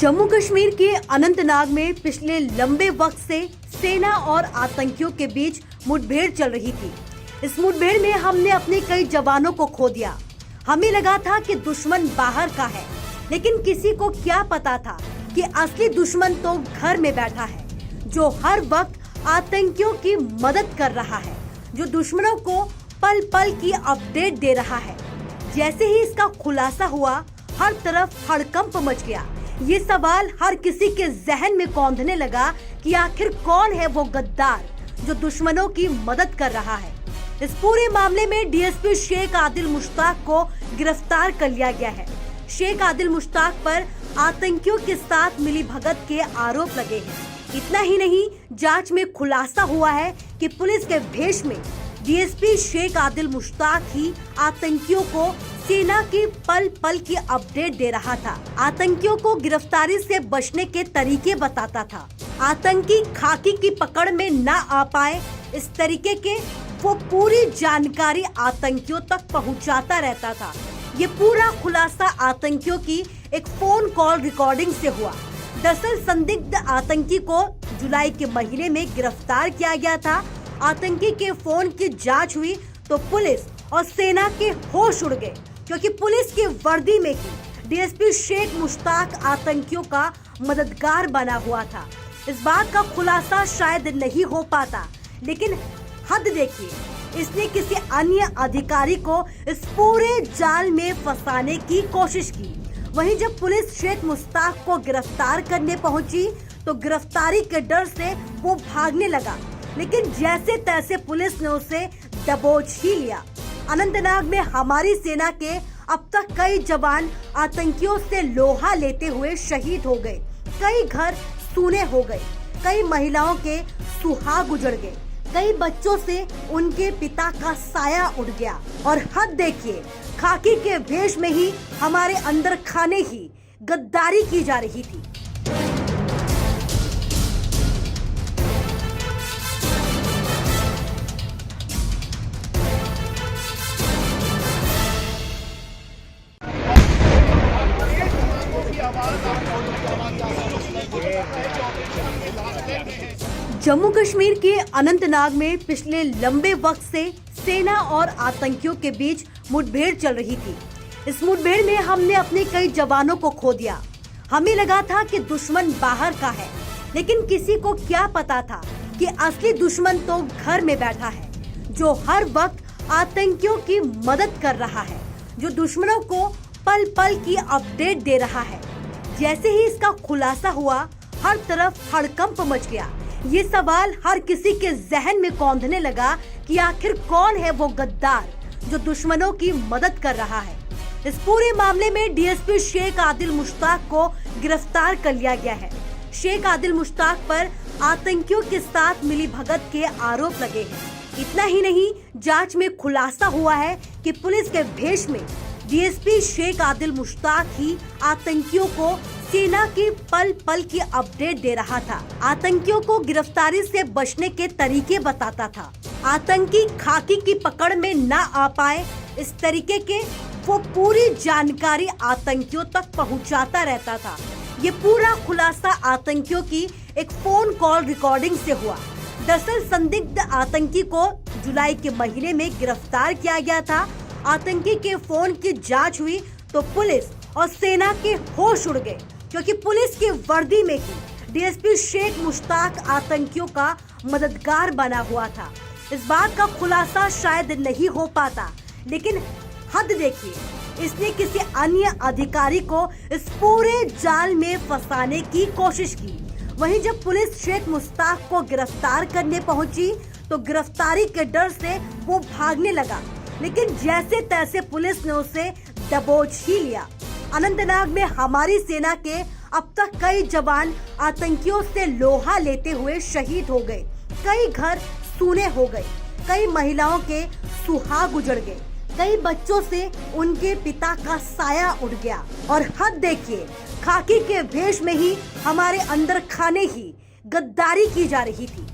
जम्मू कश्मीर के अनंतनाग में पिछले लंबे वक्त से सेना और आतंकियों के बीच मुठभेड़ चल रही थी। इस मुठभेड़ में हमने अपने कई जवानों को खो दिया। हमें लगा था कि दुश्मन बाहर का है, लेकिन किसी को क्या पता था कि असली दुश्मन तो घर में बैठा है, जो हर वक्त आतंकियों की मदद कर रहा है, जो दुश्मनों को पल पल की अपडेट दे रहा है। जैसे ही इसका खुलासा हुआ, हर तरफ हड़कंप मच गया। ये सवाल हर किसी के जहन में कौंधने लगा कि आखिर कौन है वो गद्दार जो दुश्मनों की मदद कर रहा है। इस पूरे मामले में डीएसपी शेख आदिल मुश्ताक को गिरफ्तार कर लिया गया है। शेख आदिल मुश्ताक पर आतंकियों के साथ मिली भगत के आरोप लगे हैं। इतना ही नहीं, जांच में खुलासा हुआ है कि पुलिस के भेष में डीएसपी शेख आदिल मुश्ताक ही आतंकियों को सेना की पल पल की अपडेट दे रहा था। आतंकियों को गिरफ्तारी से बचने के तरीके बताता था। आतंकी खाकी की पकड़ में न आ पाए, इस तरीके के वो पूरी जानकारी आतंकियों तक पहुंचाता रहता था। ये पूरा खुलासा आतंकियों की एक फोन कॉल रिकॉर्डिंग से हुआ। दरअसल संदिग्ध आतंकी को जुलाई के महीने में गिरफ्तार किया गया था। आतंकी के फोन की जांच हुई तो पुलिस और सेना के होश उड़ गए, क्योंकि पुलिस की वर्दी में ही डीएसपी शेख मुश्ताक आतंकियों का मददगार बना हुआ था। इस बात का खुलासा शायद नहीं हो पाता, लेकिन हद देखिए, इसने किसी अन्य अधिकारी को इस पूरे जाल में फंसाने की कोशिश की। वहीं जब पुलिस शेख मुश्ताक को गिरफ्तार करने पहुंची तो गिरफ्तारी के डर से वो भागने लगा, लेकिन जैसे तैसे पुलिस ने उसे दबोच ही लिया। अनंतनाग में हमारी सेना के अब तक कई जवान आतंकियों से लोहा लेते हुए शहीद हो गए। कई घर सूने हो गए, कई महिलाओं के सुहाग उजड़ गए, कई बच्चों से उनके पिता का साया उड़ गया। और हद देखिए, खाकी के भेष में ही हमारे अंदर खाने ही गद्दारी की जा रही थी। जम्मू कश्मीर के अनंतनाग में पिछले लंबे वक्त से सेना और आतंकियों के बीच मुठभेड़ चल रही थी। इस मुठभेड़ में हमने अपने कई जवानों को खो दिया। हमें लगा था कि दुश्मन बाहर का है, लेकिन किसी को क्या पता था कि असली दुश्मन तो घर में बैठा है, जो हर वक्त आतंकियों की मदद कर रहा है, जो दुश्मनों को पल पल की अपडेट दे रहा है। जैसे ही इसका खुलासा हुआ, हर तरफ हड़कंप मच गया। ये सवाल हर किसी के जहन में कौंधने लगा कि आखिर कौन है वो गद्दार जो दुश्मनों की मदद कर रहा है। इस पूरे मामले में डीएसपी शेख आदिल मुश्ताक को गिरफ्तार कर लिया गया है। शेख आदिल मुश्ताक पर आतंकियों के साथ मिली भगत के आरोप लगे हैं। इतना ही नहीं, जांच में खुलासा हुआ है कि पुलिस के भेष में डीएसपी शेख आदिल मुश्ताक ही आतंकियों को सेना की पल पल की अपडेट दे रहा था। आतंकियों को गिरफ्तारी से बचने के तरीके बताता था। आतंकी खाकी की पकड़ में न आ पाए, इस तरीके के वो पूरी जानकारी आतंकियों तक पहुंचाता रहता था। ये पूरा खुलासा आतंकियों की एक फोन कॉल रिकॉर्डिंग से हुआ। दरअसल संदिग्ध आतंकी को जुलाई के महीने में गिरफ्तार किया गया था। आतंकी के फोन की जांच हुई तो पुलिस और सेना के होश उड़ गए, क्योंकि पुलिस की वर्दी में ही डीएसपी शेख मुश्ताक आतंकियों का मददगार बना हुआ था। इस बात का खुलासा शायद नहीं हो पाता, लेकिन हद देखिए, इसने किसी अन्य अधिकारी को इस पूरे जाल में फंसाने की कोशिश की। वहीं जब पुलिस शेख मुश्ताक को गिरफ्तार करने पहुंची तो गिरफ्तारी के डर से वो भागने लगा, लेकिन जैसे तैसे पुलिस ने उसे दबोच ही लिया। अनंतनाग में हमारी सेना के अब तक कई जवान आतंकियों से लोहा लेते हुए शहीद हो गए। कई घर सूने हो गए, कई महिलाओं के सुहाग उजड़ गए, कई बच्चों से उनके पिता का साया उड़ गया। और हद देखिए, खाकी के भेष में ही हमारे अंदर खाने ही गद्दारी की जा रही थी।